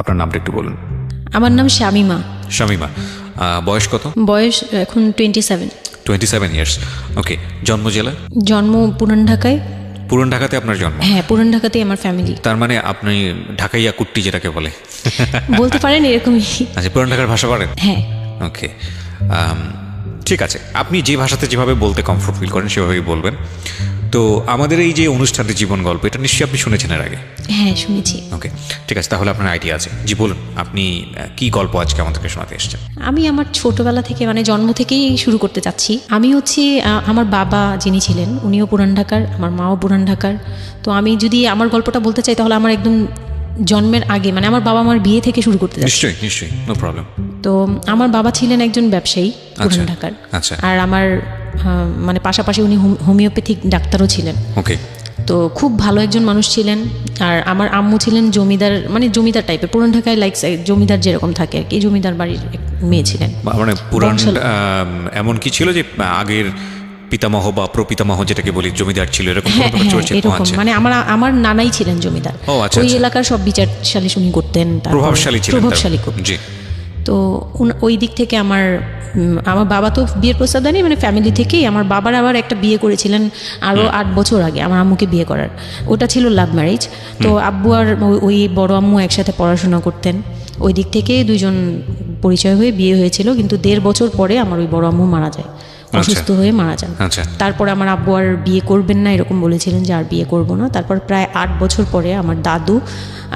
আপনার নামটা একটু বলুন। আমার নাম শামিমা। শামিমা, বয়স কত? বয়স এখন 27। 27 ইয়ার্স। ওকে, জন্ম জেলা? জন্ম পুরান ঢাকায়। পুরান ঢাকাতে আপনার জন্ম? হ্যাঁ, পুরান ঢাকাতেই আমার ফ্যামিলি। তার মানে আপনি ঢাকাইয়া কুট্টি যেটাকে বলে বলতে পারেন এরকমই। আচ্ছা, পুরান ঢাকার ভাষা পারেন? হ্যাঁ। ওকে, ঠিক আছে, আপনি যে ভাষাতে যেভাবে বলতে কমফোর্ট ফিল করেন সেভাবেই বলবেন। তো আমাদের এই যে অনুষ্ঠানটি জীবন গল্প, এটা নিশ্চয়ই আপনি শুনেছেন এর আগে? হ্যাঁ, শুনেছি। ওকে, ঠিক আছে, তাহলে আপনার আইডিয়া আছে। জি বলুন, আপনি কি গল্প আজকে আমাদেরকে শোনাতে এসেছেন? আমি আমার ছোটবেলা থেকে মানে জন্ম থেকেই শুরু করতে চাচ্ছি। আমি হচ্ছি আমার বাবা যিনি ছিলেন উনিও পুরান ঢাকার, আমার মাও পুরান ঢাকার। তো আমি যদি আমার গল্পটা বলতে চাই তাহলে আমার একদম জন্মের আগে মানে আমার বাবা আমার বিয়ে থেকে শুরু করতে চাচ্ছি। নিশ্চয়ই নিশ্চয়ই, নো প্রবলেম। তো আমার বাবা ছিলেন একজন ব্যবসায়ী পুরান ঢাকার। আচ্ছা। আর আমার মানে পাশাপাশি উনি হোমিওপ্যাথিক ডাক্তারও ছিলেন। ওকে। তো খুব ভালো একজন মানুষ ছিলেন। আর আমার আম্মু ছিলেন জমিদার, মানে জমিদার টাইপের, পুরান ঢাকায় লাইক জমিদার যেরকম থাকে আর কি, জমিদার বাড়ির মেয়ে ছিলেন। মানে পুরান এমন কি ছিল যে আগের পিতামহ বা প্রপিতামহ যেটাকে বলি জমিদার ছিল, এরকম হ্যাঁ, এরকম মানে আমার নানাই ছিলেন জমিদার। ওই এলাকার সব বিচার সালিশ উনি করতেন, প্রভাবশালী ছিলেন। প্রভাবশালী করতেন। তো ওই দিক থেকে আমার বাবা তো বিয়ের প্রস্তাব দেয়নি, মানে ফ্যামিলি থেকেই। আমার বাবার আবার একটা বিয়ে করেছিলেন আরও 8 বছর আগে আমার আম্মুকে বিয়ে করার, ওটা ছিল লাভ ম্যারেজ। তো আব্বু আর ওই বড় আম্মু একসাথে পড়াশোনা করতেন, ওই দিক থেকে দুইজন পরিচয় হয়ে বিয়ে হয়েছিল। কিন্তু 1.5 বছর পরে আমার ওই বড় আম্মু মারা যায়, অসুস্থ হয়ে মারা যান। তারপরে আমার আব্বু আর বিয়ে করবেন না এরকম বলেছিলেন যে আর বিয়ে করব না। তারপর প্রায় 8 বছর পরে আমার দাদু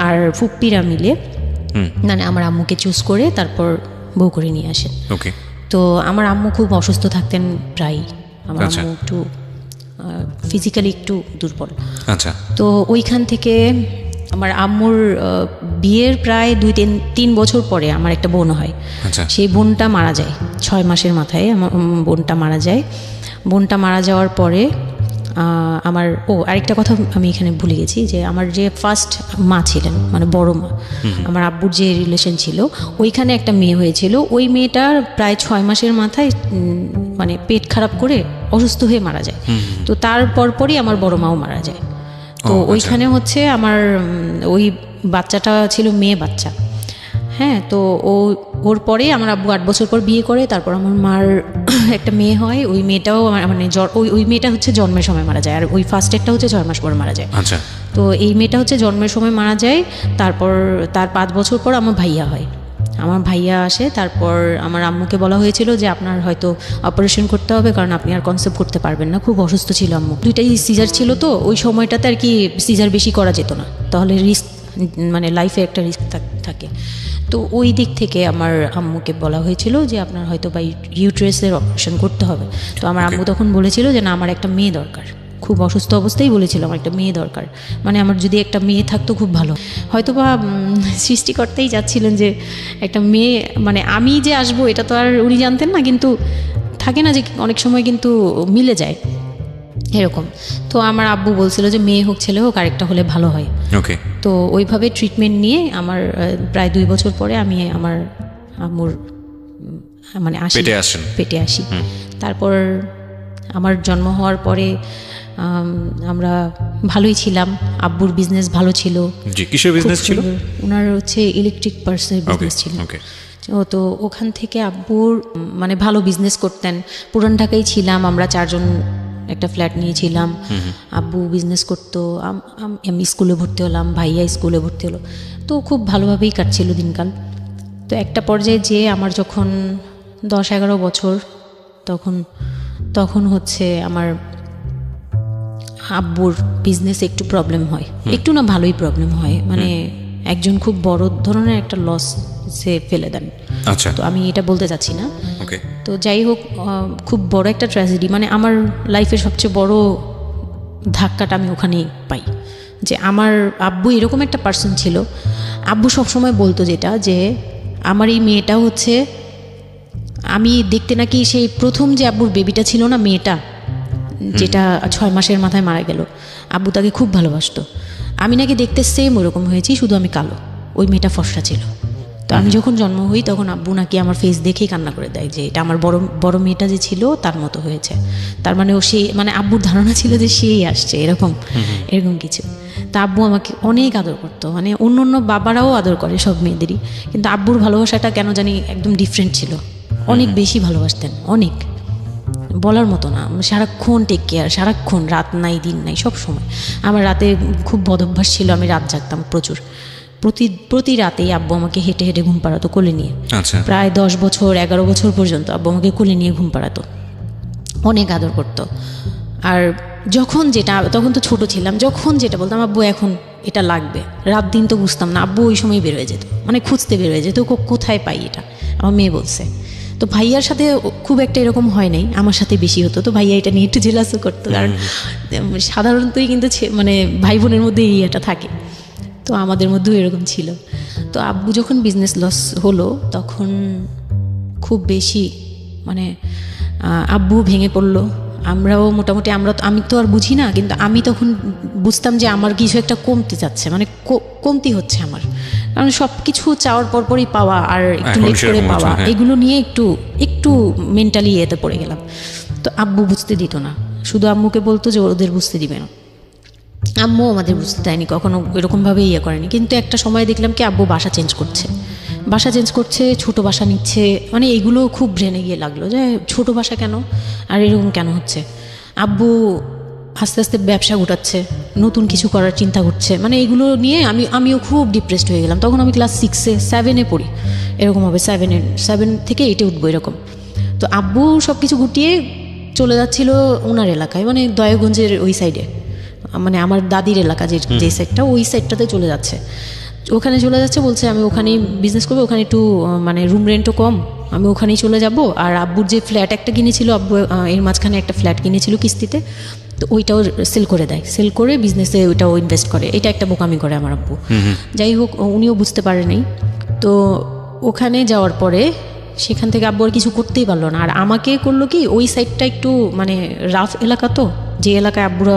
আর ফুপ্পিরা মিলে মানে আমার আম্মুকে চুজ করে তারপর বউ করে নিয়ে আসেন। ওকে। তো আমার আম্মু খুব অসুস্থ থাকতেন প্রায়, আমার আম্মু একটু ফিজিক্যালি একটু দুর্বল। আচ্ছা। তো ওইখান থেকে আমার আম্মুর বিয়ের প্রায় 2-3 বছর পরে আমার একটা বোন হয়। সেই বোনটা মারা যায় 6 মাসের মাথায়, আমার বোনটা মারা যায়। বোনটা মারা যাওয়ার পরে আমার আরেকটা কথা আমি এখানে ভুলে গেছি, যে আমার যে ফার্স্ট মা ছিলেন মানে বড় মা, আমার আব্বুর যে রিলেশন ছিল ওইখানে একটা মেয়ে হয়েছিল। ওই মেয়েটার প্রায় 6 মাসের মাথায় মানে পেট খারাপ করে অসুস্থ হয়ে মারা যায়। তো তার পরপরই আমার বড় মাও মারা যায়। তো ওইখানে হচ্ছে আমার ওই বাচ্চাটা ছিল মেয়ে বাচ্চা। হ্যাঁ, তো ওর পরে আমার আব্বু 8 বছর পর বিয়ে করে। তারপর আমার মার একটা মেয়ে হয়, ওই মেয়েটাও মানে ওই মেয়েটা হচ্ছে জন্মের সময় মারা যায়, আর ওই ফার্স্টেরটা হচ্ছে 6 মাস পর মারা যায়। আচ্ছা। তো এই মেয়েটা হচ্ছে জন্মের সময় মারা যায়। তারপর তার 5 বছর পর আমার ভাইয়া হয়, আমার ভাইয়া আসে। তারপর আমার আম্মুকে বলা হয়েছিল যে আপনার হয়তো অপারেশন করতে হবে, কারণ আপনি আর কনসেপ্ট করতে পারবেন না, খুব অসুস্থ ছিল আম্মু। 2টাই সিজার ছিল, তো ওই সময়টাতে আর কি সিজার বেশি করা যেত না, তাহলে রিস্ক মানে লাইফে একটা রিস্ক থাকে। তো ওই দিক থেকে আমার আম্মুকে বলা হয়েছিল যে আপনার হয়তো বা ইউট্রাসের অপারেশন করতে হবে। তো আমার আম্মু তখন বলেছিল যে না, আমার একটা মেয়ে দরকার, খুব অসুস্থ অবস্থায় বলেছিল আমার একটা মেয়ে দরকার, মানে আমার যদি একটা মেয়ে থাকতো খুব ভালো। হয়তো বা সৃষ্টিকর্তাই যাচ্ছিলেন যে একটা মেয়ে, মানে আমি যে আসবো এটা তো আর উনি জানতেন না, কিন্তু থাকে না যে অনেক সময় কিন্তু মিলে যায় এরকম। তো আমার আব্বু বলছিল যে মেয়ে হোক ছেলে হোক, আরেকটা হলে ভালো হয়। ওকে। তো ওইভাবে ট্রিটমেন্ট নিয়ে আমার প্রায় 2 বছর পরে আমি আমার আম্মুর মানে পেটে আসি। তারপর আমার জন্ম হওয়ার পরে আমরা ভালোই ছিলাম, আব্বুর বিজনেস ভালো ছিল। জি, কিসের বিজনেস ছিল? ওনার হচ্ছে ইলেকট্রিক পার্সের বিজনেস ছিল। তো ওখান থেকে আব্বুর মানে ভালো বিজনেস করতেন। পুরান ঢাকায় ছিলাম আমরা 4 জন, একটা ফ্ল্যাট নিয়েছিলাম। আব্বু বিজনেস করতো, আমি স্কুলে ভর্তি হলাম, ভাইয়া স্কুলে ভর্তি হলো। তো খুব ভালোভাবেই কাটছিল দিনকাল। তো একটা পর্যায়ে যে আমার যখন 10-11 বছর, তখন হচ্ছে আমার আব্বুর বিজনেসে একটু প্রবলেম হয়, একটু না ভালোই প্রবলেম হয়, মানে একজন খুব বড় ধরনের একটা লস সে ফেলে দেন। আচ্ছা। তো আমি এটা বলতে চাচ্ছি না। তো যাই হোক, খুব বড় একটা ট্র্যাজেডি, মানে আমার লাইফের সবচেয়ে বড় ধাক্কাটা আমি ওখানেই পাই, যে আমার আব্বু এরকম একটা পার্সন ছিল। আব্বু সবসময় বলতো যেটা, যে আমার এই মেয়েটা হচ্ছে, আমি দেখতে নাকি সেই প্রথম যে আব্বুর বেবিটা ছিল না, মেয়েটা যেটা 6 মাসের মাথায় মারা গেল, আব্বু তাকে খুব ভালোবাসতো। আমি নাকি দেখতে সেম ওরকম হয়েছি, শুধু আমি কালো, ওই মেয়েটা ফর্সা ছিল। তো তো আমি যখন জন্ম হই তখন আব্বু নাকি আমার ফেস দেখেই কান্না করে দেয় যে এটা আমার বড় বড় মেয়েটা যে ছিল তার মতো হয়েছে, তার মানে ও সেই মানে আব্বুর ধারণা ছিল যে সেই আসছে এরকম কিছু। তা আব্বু আমাকে অনেক আদর করতো, মানে অন্য অন্য বাবারাও আদর করে সব মেয়েদেরই, কিন্তু আব্বুর ভালোবাসাটা কেন জানি একদম ডিফারেন্ট ছিল, অনেক বেশি ভালোবাসতেন, অনেক বলার মতো না। সারাক্ষণ টেক কেয়ার, সারাক্ষণ, রাত নাই দিন নাই সব সময়। আমার রাতে খুব বদভ্যাস ছিল, আমি রাত জাগতাম প্রচুর, প্রতি রাতেই আব্বু আমাকে হেঁটে হেঁটে ঘুম পাড়াতো কোলে নিয়ে। আচ্ছা। প্রায় 10 বছর 11 বছর পর্যন্ত আব্বু আমাকে কোলে নিয়ে ঘুম পাড়াতো, অনেক আদর করতো। আর যখন যেটা, তখন তো ছোট ছিলাম, যখন যেটা বলতাম আব্বু এখন এটা লাগবে, রাত দিন তো বুঝতাম না, আব্বু ওই সময় বের হয়ে যেত, মানে খুঁজতে বের হয়ে যেত কোথায় পাই এটা, আমার মেয়ে বলছে। তো ভাইয়ার সাথে খুব একটা এরকম হয় নাই, আমার সাথে বেশি হতো। তো ভাইয়া এটা নিয়ে একটু জেলাসও করতো, কারণ সাধারণতই কিন্তু মানে ভাই বোনের মধ্যে এই এটা থাকে, তো আমাদের মধ্যেও এরকম ছিল। তো আব্বু যখন বিজনেস লস হলো তখন খুব বেশি মানে আব্বু ভেঙে পড়লো, আমরাও মোটামুটি, আমি তো আর বুঝি না, কিন্তু আমি তখন বুঝতাম যে আমার কিছু একটা কমতে যাচ্ছে, মানে কমতি হচ্ছে আমার, কারণ সব কিছু চাওয়ার পরপরই পাওয়া আর একটু লেট করে পাওয়া, এগুলো নিয়ে একটু মেন্টালি এতে পড়ে গেলাম। তো আব্বু বুঝতে দিত না, শুধু আম্মুকে বলতো যে ওদের বুঝতে দিবে না, আম্মু আমাদের বুঝতে দেয়নি কখনো, এরকমভাবে ইয়ে করেনি। কিন্তু একটা সময় দেখলাম কি আব্বু বাসা চেঞ্জ করছে, ছোট বাসা নিচ্ছে, মানে এগুলো খুব ব্রেনে গিয়ে লাগলো যে ছোট বাসা কেন আর এরকম কেন হচ্ছে। আব্বু আস্তে আস্তে ব্যবসা গোটাচ্ছে, নতুন কিছু করার চিন্তা করছে, মানে এগুলো নিয়ে আমিও খুব ডিপ্রেসড হয়ে গেলাম। তখন আমি ক্লাস 6-এ 7-এ পড়ি, এরকম হবে 7 থেকে 8-এ উঠবো এরকম। তো আব্বু সব কিছু গুটিয়ে চলে যাচ্ছিল ওনার এলাকায়, মানে দয়াগঞ্জের ওই সাইডে, মানে আমার দাদির এলাকা যে সাইডটা, ওই সাইডটাতে চলে যাচ্ছে, ওখানে চলে যাচ্ছে, বলছে আমি ওখানেই বিজনেস করবো, ওখানে একটু মানে রুম রেন্টও কম, আমি ওখানেই চলে যাব। আর আব্বুর যে ফ্ল্যাট একটা কিনেছিল, আব্বু এর মাঝখানে একটা ফ্ল্যাট কিনেছিল কিস্তিতে, তো ওইটাও সেল করে দেয়, সেল করে বিজনেসে ওইটাও ইনভেস্ট করে, এটা একটা বোকামি করে আমার আব্বু। যাই হোক, উনিও বুঝতে পারেনি। তো ওখানে যাওয়ার পরে সেখান থেকে আব্বু আর কিছু করতেই পারলো না, আর আমাকে করলো কি, ওই সাইডটা একটু মানে রাফ এলাকা, তো যে এলাকায় আব্বুরা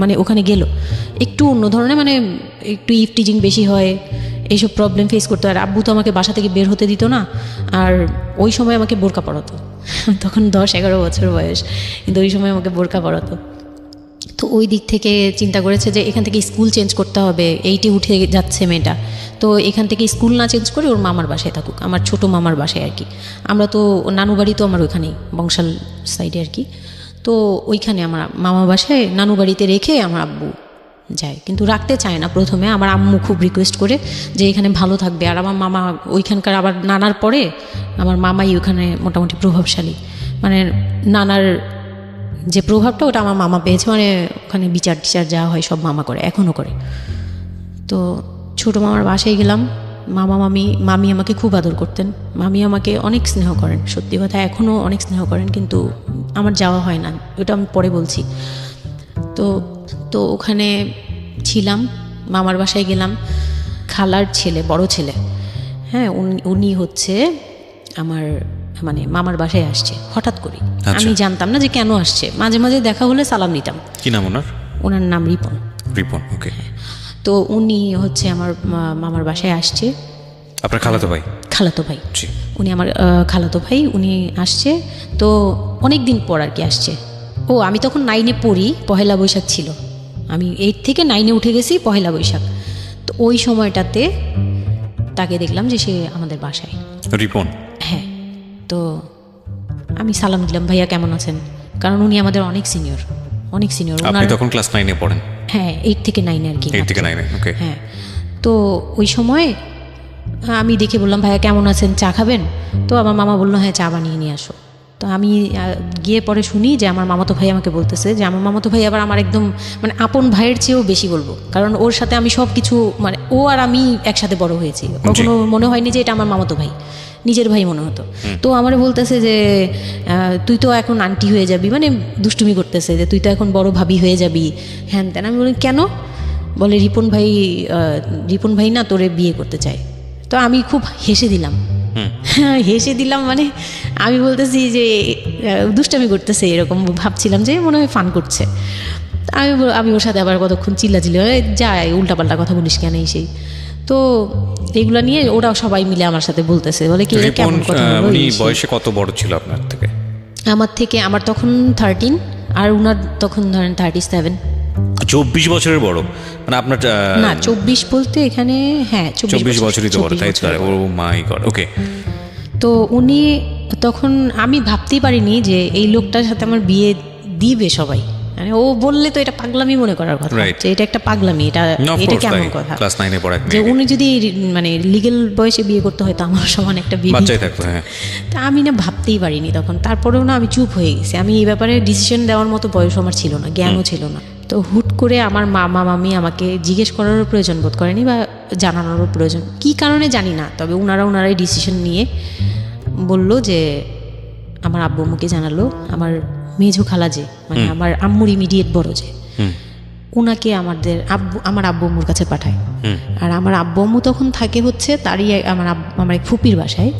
মানে ওখানে গেল একটু অন্য ধরনের, মানে একটু ইফটিজিং বেশি হয়, এইসব প্রবলেম ফেস করতে হয়। আর আব্বু তো আমাকে বাসা থেকে বের হতে দিত না, আর ওই সময় আমাকে বোরকা পরাতো, তখন 10-11 বছর বয়স, কিন্তু ওই সময় আমাকে বোরকা পরাতো। তো ওই দিক থেকে চিন্তা করেছে যে এখান থেকে স্কুল চেঞ্জ করতে হবে, 8-এ উঠে যাচ্ছে মেয়েটা, তো এখান থেকে স্কুল না চেঞ্জ করে ওর মামার বাসায় থাকুক, আমার ছোট মামার বাসায় আর কি। আমরা তো নানু বাড়ি তো আমার ওইখানেই বংশাল সাইডে আর কি, তো ওইখানে আমার মামা বাসায় নানু বাড়িতে রেখে আমার আব্বু যায়, কিন্তু রাখতে চায় না প্রথমে। আমার আম্মু খুব রিকোয়েস্ট করে যে এখানে ভালো থাকবে, আর আমার মামা ওইখানকার, আবার নানার পরে আমার মামাই ওখানে মোটামুটি প্রভাবশালী, মানে নানার যে প্রভাবটা ওটা আমার মামা পেয়েছে, মানে ওখানে বিচার টিচার যা হয় সব মামা করে, এখনও করে। তো ছোটো মামার বাসায় গেলাম, মামি আমাকে খুব আদর করতেন, মামি আমাকে অনেক স্নেহ করেন, সত্যি কথা এখনও অনেক স্নেহ করেন, কিন্তু আমার যাওয়া হয় না, ওটা আমি পরে বলছি। তো ওখানে ছিলাম, মামার বাসায় গেলাম, খালার ছেলে, বড় ছেলে, হ্যাঁ, উনি হচ্ছে আমার মানে মামার বাসায় আসছে হঠাৎ করে, আমি জানতাম না যে কেন আসছে, মাঝে মাঝে দেখা হলে সালাম নিতাম। কি নাম ওনার নাম রিপন। ওকে। তো উনি হচ্ছে আমার মামার বাসায় আসছে, আপনার খালাতো ভাই? উনি আমার খালাতো ভাই, উনি আসছে। তো অনেক দিন পর আর কি আসছে। আমি তখন 9-এ পড়ি, পহেলা বৈশাখ ছিল, আমি 8 থেকে 9-এ উঠে গেছি পহেলা বৈশাখ। তো ওই সময়টাতে তাকে দেখলাম যে সে আমাদের বাসায়, রিপন। হ্যাঁ, তো আমি সালাম দিলাম, ভাইয়া কেমন আছেন, কারণ উনি আমাদের অনেক সিনিয়র। আপনি তখন ক্লাস 9-এ পড়েন? হ্যাঁ, 8 থেকে 9 আর কি। 8 থেকে 9, ওকে। হ্যাঁ, তো ওই সময় আমি দেখে বললাম ভাইয়া কেমন আছেন, চা খাবেন? তো আমার মামা বললো হ্যাঁ, চা বানিয়ে নিয়ে আসো। তো আমি গিয়ে পরে শুনি যে আমার মামাতো ভাই আমাকে বলতেছে যে আমার মামাতো ভাই আবার আমার একদম মানে আপন ভাইয়ের চেয়েও বেশি বলবো, কারণ ওর সাথে আমি সব কিছু, মানে ও আর আমি একসাথে বড় হয়েছি, কখনো মনে হয়নি যে এটা আমার মামাতো ভাই, নিজের ভাই মনে হতো। তো আমারে বলতেছে যে তুই তো এখন আন্টি হয়ে যাবি, মানে দুষ্টুমি করতেছে যে তুই তো এখন বড় ভাবি হয়ে যাবি, হ্যান তেন। আমি বলি কেন? বলে রিপন ভাই না তোরে বিয়ে করতে চায়। তো আমি খুব হেসে দিলাম, মানে আমি বলতেছি যে দুষ্টামি করতেছে, এরকম ভাবছিলাম যে মনে হয় ফান করছে। আমি ওর সাথে আবার কতক্ষণ চিল্লাচিল্লি, যায় উল্টাপাল্টা কথা বলিস কেন এই সেই। তো এইগুলা নিয়ে ওরা সবাই মিলে আমার সাথে বলতেছে, বলে কি এটা রিপন কেমন কথা বলো, উনি এই সেই। বয়সে কত বড় ছিল আপনার থেকে? আমার তখন 13 আর উনার তখন ধরেন 37। 24 বছরের বড়, মানে আপনার না 24 বলতে এখানে, হ্যাঁ 24 বছরই তো বড়, 24 তাই তো? বছরের ও মাই গড, ওকে। তো উনি তখন, আমি ভাবতেই পারিনি যে এই লোকটার সাথে আমার বিয়ে দিবে সবাই। মানে ও বললে তো এটা পাগলামি মনে করার কথা, Right. যে এটা একটা পাগলামি, এটা এটা কেমন কথা ক্লাস 9 এ পড়া যে উনি যদি মানে লিগ্যাল বয়সে বিয়ে করতে হয় তো আমার সমান একটা বিয়ে বাচ্চাই থাকতো, হ্যাঁ। তা আমি না ভাবতেই পারিনি তখন। তারপরেও না আমি চুপ হয়ে গেছি, আমি এই ব্যাপারে ডিসিশন দেওয়ার মতো বয়স আমার ছিল না, জ্ঞানও ছিল না। তো হুট করে আমার মামা মামি আমাকে জিজ্ঞেস করারও প্রয়োজন বোধ করেনি বা জানানোরও প্রয়োজন, কি কারণে জানি না, তবে ওনারাই ডিসিশন নিয়ে বলল যে আমার আব্বু আম্মুকে জানালো, আমার মেঝো খালা যে মানে আমার আম্মুর ইমিডিয়েট বড় যে, ওনাকে আমার আব্বু আম্মুর কাছে পাঠায়। আর আমার আব্বু আম্মু তখন থাকে হচ্ছে তারই আমার এক ফুপির বাসায়,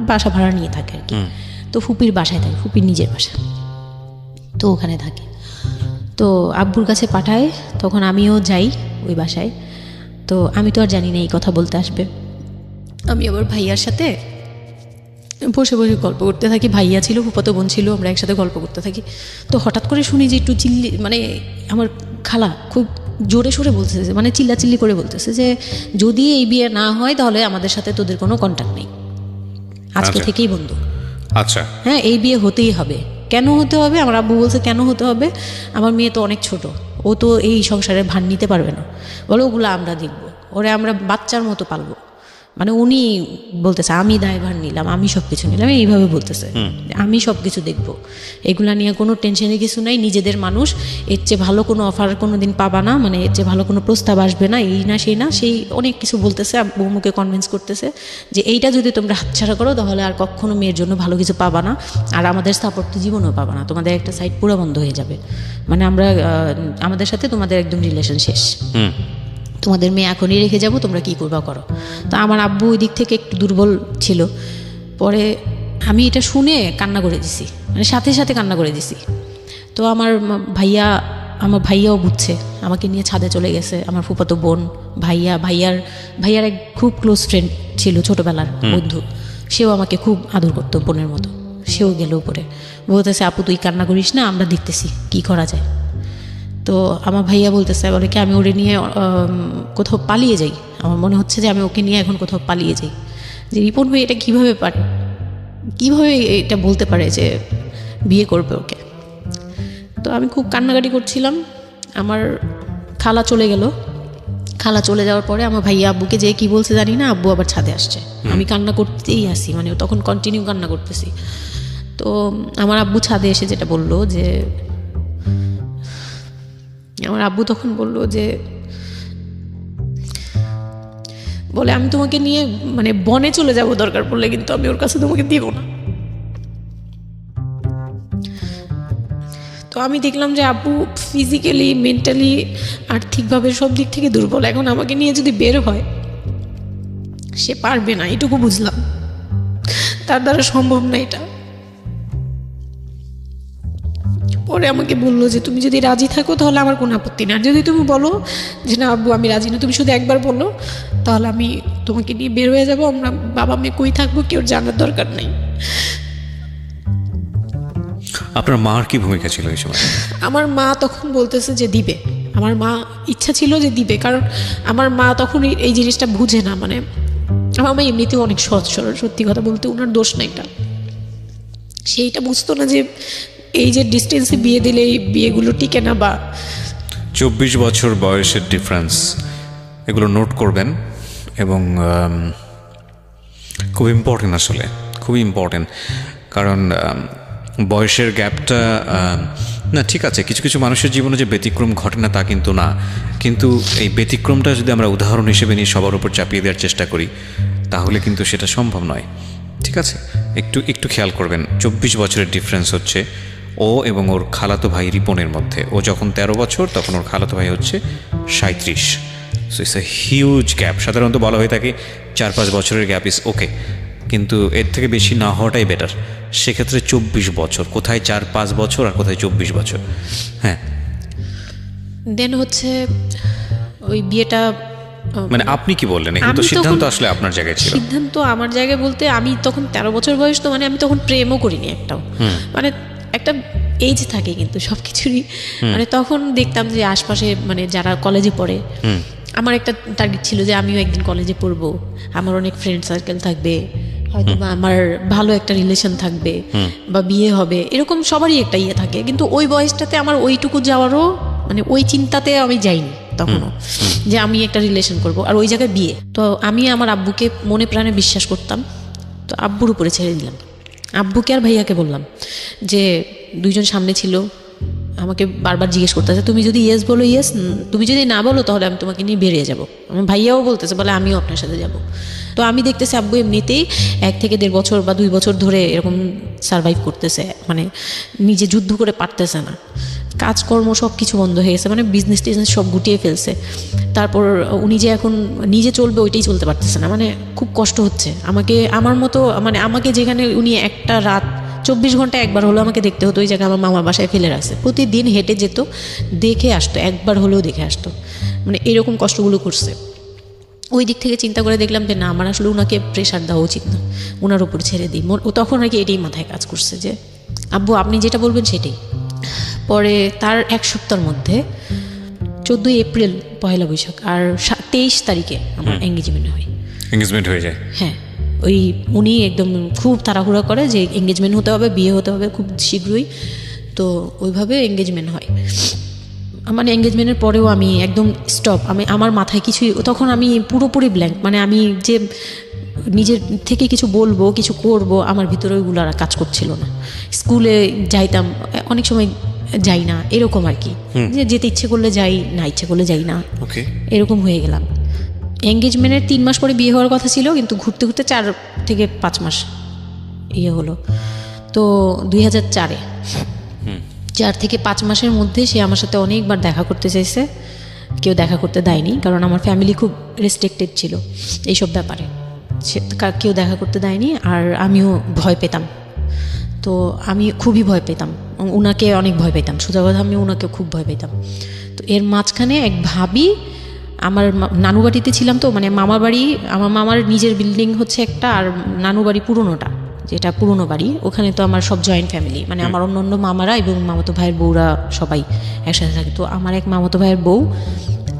বাসা ভাড়া নিয়ে থাকে আর কি। তো ফুপির বাসায় থাকে, ফুপির নিজের বাসা, তো ওখানে থাকে। তো আব্বুর কাছে পাঠায়, তখন আমিও যাই ওই বাসায়। তো আমি তো আর জানি না এই কথা বলতে আসবে। আমি আবার ভাইয়ার সাথে বসে বসে গল্প করতে থাকি, ভাইয়া ছিল, ফুফাতো বোন ছিল, আমরা একসাথে গল্প করতে থাকি। তো হঠাৎ করে শুনি যে একটু মানে আমার খালা খুব জোরে সোরে বলতেছে, মানে চিল্লাচিল্লি করে বলতেছে যে যদি এই বিয়ে না হয় তাহলে আমাদের সাথে তোদের কোনো কন্ট্যাক্ট নেই, আজকে আচ্ছা। থেকেই বন্ধ। আচ্ছা, হ্যাঁ, এই বিয়ে হতেই হবে। কেন হতে হবে? আমার আব্বু বলছে কেন হতে হবে, আমার মেয়ে তো অনেক ছোট, ও তো এই সংসারে ভার নিতে পারবে না, বলো ওগুলো আমরা দেখব, ওরে আমরা বাচ্চার মতো পালবো। মানে উনি বলতেছে আমি দায়ভার নিলাম, আমি সব কিছু নিলাম, এইভাবে বলতেছে আমি সব কিছু দেখবো, এগুলা নিয়ে কোনো টেনশনের কিছু নাই, নিজেদের মানুষ, এর চেয়ে ভালো কোনো অফার কোনো দিন পাবা না, মানে এর চেয়ে ভালো কোনো প্রস্তাব আসবে না, এই না সেই না, সেই অনেক কিছু বলতেছে। বৌমুকে কনভিন্স করতেছে যে এইটা যদি তোমরা হাতছাড়া করো তাহলে আর কখনো মেয়ের জন্য ভালো কিছু পাবা না, আর আমাদের সাপোর্ট তো জীবনেও পাবা না, তোমাদের একটা সাইড পুরো বন্ধ হয়ে যাবে, মানে আমরা আমাদের সাথে তোমাদের একদম রিলেশন শেষ, তোমাদের মেয়ে এখনই রেখে যাব, তোমরা কি করবা করো। তো আমার আব্বু ওই দিক থেকে একটু দুর্বল ছিল। পরে আমি এটা শুনে কান্না করে দিছি, মানে সাথে সাথে কান্না করে দিছি। তো আমার ভাইয়াও বুঝছে, আমাকে নিয়ে ছাদে চলে গেছে। আমার ফুফাতো বোন, ভাইয়ার এক খুব ক্লোজ ফ্রেন্ড ছিল, ছোটোবেলার বন্ধু, সেও আমাকে খুব আদর করতো বোনের মতো, সেও গেল উপরে, বলতেছে আপু তুই কান্না করিস না, আমরা দেখতেছি কি করা যায়। তো আমার ভাইয়া বলতেছে, বলে কি আমি ওরে নিয়ে কোথাও পালিয়ে যাই, আমার মনে হচ্ছে যে আমি ওকে নিয়ে এখন কোথাও পালিয়ে যাই। যে রিপন ভাই এটা কীভাবে এটা বলতে পারে যে বিয়ে করবে ওকে। তো আমি খুব কান্নাকাটি করছিলাম। আমার খালা চলে গেল, খালা চলে যাওয়ার পরে আমার ভাইয়া আব্বুকে যে কি বলছে জানি না, আব্বু আবার ছাদে আসছে, আমি কান্না করতেই আসি, মানে তখন কন্টিনিউ কান্না করতেছি। তো আমার আব্বু ছাদে এসে যেটা বললো যে, আমার আব্বু তখন বললো যে, বলে আমি তোমাকে নিয়ে মানে বনে চলে যাব দরকার পড়লে, কিন্তু আমি ওর কাছে তোমাকে দিব না। তো আমি দেখলাম যে আব্বু ফিজিক্যালি, মেন্টালি, আর্থিকভাবে সব দিক থেকে দুর্বল, এখন আমাকে নিয়ে যদি বের হয় সে পারবে না, এটুকু বুঝলাম, তার দ্বারা সম্ভব না এটা। পরে আমাকে বললো যে তুমি যদি রাজি থাকো তাহলে আমার কোনো আপত্তি না, যদি তুমি বলো যে না আব্বু আমি রাজি না, তুমি শুধু একবার বলো, তাহলে আমি তোমাকে নিয়ে বের হয়ে যাবো, আমরা বাবা মেয়ে কই থাকবো কেউ জানার দরকার নেই। আপনার মার কি ভূমিকা ছিল এই সময়? আমার মা তখন বলতেছে যে দিবে, আমার মা ইচ্ছা ছিল যে দিবে, কারণ আমার মা তখন এই জিনিসটা বুঝে না, মানে আমার মা এমনিতেও অনেক সৎ সরল, সত্যি কথা বলতে ওনার দোষ না এটা, সেইটা বুঝতো না যে এই যে ডিস্টেন্সে বিয়ে দিলে এই বিয়েগুলো টিকে না, বা 24 বছর বয়সের ডিফারেন্স, এগুলো নোট করবেন এবং খুব ইম্পর্টেন্ট, আসলে খুবই ইম্পর্টেন্ট, কারণ বয়সের গ্যাপটা না ঠিক আছে, কিছু কিছু মানুষের জীবনে যে ব্যতিক্রম ঘটে না তা কিন্তু না, কিন্তু এই ব্যতিক্রমটা যদি আমরা উদাহরণ হিসেবে নিয়ে সবার উপর চাপিয়ে দেওয়ার চেষ্টা করি তাহলে কিন্তু সেটা সম্ভব নয়। ঠিক আছে, একটু খেয়াল করবেন, 24 বছরের ডিফারেন্স হচ্ছে ও এবং ওর খালাতো ভাই রিপনের মধ্যে। ও যখন 13 বছর তখন ওর খালাতো ভাই হচ্ছে 37। So it's a huge gap. সাধারণত বলা হয়ে থাকে 4-5 বছরের গ্যাপ ইজ ওকে, কিন্তু এর থেকে বেশি না হওয়াটাই বেটার। সেক্ষেত্রে 24 বছর, কোথায় 4-5 বছর আর কোথায় 24 বছর। হ্যাঁ, দেন হচ্ছে ওই বিয়েটা মানে আপনি কি বললেন? এখন তো আমি সিদ্ধান্ত তখন- আসলে আপনার জায়গায় ছিল। সিদ্ধান্ত আমার জায়গায় বলতে আমি তখন 13 বছর বয়স, তো মানে আমি তখন প্রেমও করিনি একটাও। মানে একটা এজ থাকে কিন্তু সব কিছুরই, মানে তখন দেখতাম যে আশপাশে মানে যারা কলেজে পড়ে, আমার একটা টার্গেট ছিল যে আমিও একদিন কলেজে পড়বো, আমার অনেক ফ্রেন্ড সার্কেল থাকবে, হয়তো বা আমার ভালো একটা রিলেশন থাকবে, বা বিয়ে হবে, এরকম সবারই একটা ইয়ে থাকে। কিন্তু ওই বয়সটাতে আমার ওইটুকু যাওয়ারও মানে ওই চিন্তাতে আমি যাইনি তখনও, যে আমি একটা রিলেশন করব আর ওই জায়গায় বিয়ে। তো আমি আমার আব্বুকে মনে প্রাণে বিশ্বাস করতাম, তো আব্বুর উপরে ছেড়ে দিলাম। আব্বুকে আর ভাইয়াকে বললাম যে দুইজন সামনে ছিল, আমাকে বারবার জিজ্ঞেস করতেছে তুমি যদি ইয়েস বলো ইয়েস, তুমি যদি না বলো তাহলে আমি তোমাকে নিয়ে বেরিয়ে যাবো। আমার ভাইয়াও বলতেছে বলে আমিও আপনার সাথে যাব। তো আমি দেখতেছি আব্বু এমনিতেই 1 থেকে 1.5 বছর বা 2 বছর ধরে এরকম সারভাইভ করতেছে, মানে নিজে যুদ্ধ করে পারতেছে না, কাজকর্ম সব কিছু বন্ধ হয়ে গেছে, মানে বিজনেস টিজনেস সব গুটিয়ে ফেলছে। তারপর উনি যে এখন নিজে চলবে ওইটাই চলতে পারতেছে না, মানে খুব কষ্ট হচ্ছে। আমাকে আমার মতো মানে আমাকে যেখানে উনি একটা রাত 24 ঘন্টা একবার হলেও আমাকে দেখতে হতো, ওই জায়গায় আমার মামার বাসায় ফেলে রাখছে, প্রতিদিন হেঁটে যেত, দেখে আসতো, একবার হলেও দেখে আসতো, মানে এরকম কষ্টগুলো করছে। ওই দিক থেকে চিন্তা করে দেখলাম যে না, আমার আসলে ওনাকে প্রেশার দেওয়া উচিত না, ওনার উপর ছেড়ে দিই। ও তখন আর কি এটাই মাথায় কাজ করছে যে আব্বু আপনি যেটা বলবেন সেটাই। পরে তার 1 সপ্তাহের মধ্যে 14 এপ্রিল পয়লা বৈশাখ আর 23 তারিখে আমার এঙ্গেজমেন্ট হয়। এঙ্গেজমেন্ট হয়ে যায়। হ্যাঁ, ওই উনি একদম খুব তাড়াহুড়া করে যে এঙ্গেজমেন্ট হতে হবে, বিয়ে হতে হবে খুব শীঘ্রই, তো ওইভাবে এঙ্গেজমেন্ট হয়। মানে এঙ্গেজমেন্টের পরেও আমি একদম স্টপ, আমার মাথায় কিছুই, তখন আমি পুরোপুরি ব্ল্যাঙ্ক, মানে আমি যে নিজের থেকে কিছু বলবো কিছু করব আমার ভিতরে ওইগুলো আর কাজ করছিল না। স্কুলে যাইতাম, অনেক সময় যাই না, এরকম আর কি, যে যেতে ইচ্ছে করলে যাই, না ইচ্ছে করলে যাই না, ওকে। এরকম হয়ে গেলাম। এঙ্গেজমেন্টের 3 মাস পরে বিয়ে হওয়ার কথা ছিল, কিন্তু ঘুরতে ঘুরতে 4 থেকে 5 মাস ইয়ে হলো। তো 2004-এ 4 থেকে 5 মাসের মধ্যে সে আমার সাথে অনেকবার দেখা করতে চাইছে, কেউ দেখা করতে দেয়নি, কারণ আমার ফ্যামিলি খুব রেস্ট্রিক্টেড ছিল এইসব ব্যাপারে, কেউ দেখা করতে দেয়নি। আর আমিও ভয় পেতাম, তো আমি খুবই ভয় পেতাম, ওনাকে অনেক ভয় পেতাম, সোজা কথা আমি ওনাকে খুব ভয় পেতাম। তো এর মাঝখানে এক ভাবি, আমার নানু বাড়িতে ছিলাম, তো মানে মামা বাড়ি, আমার মামার নিজের বিল্ডিং হচ্ছে একটা, আর নানু বাড়ি পুরোনোটা, যেটা পুরোনো বাড়ি, ওখানে তো আমার সব জয়েন্ট ফ্যামিলি, মানে আমার অন্য অন্য মামারা এবং মামাতো ভাইয়ের বউরা সবাই একসাথে থাকে। তো আমার এক মামাতো ভাইয়ের বউ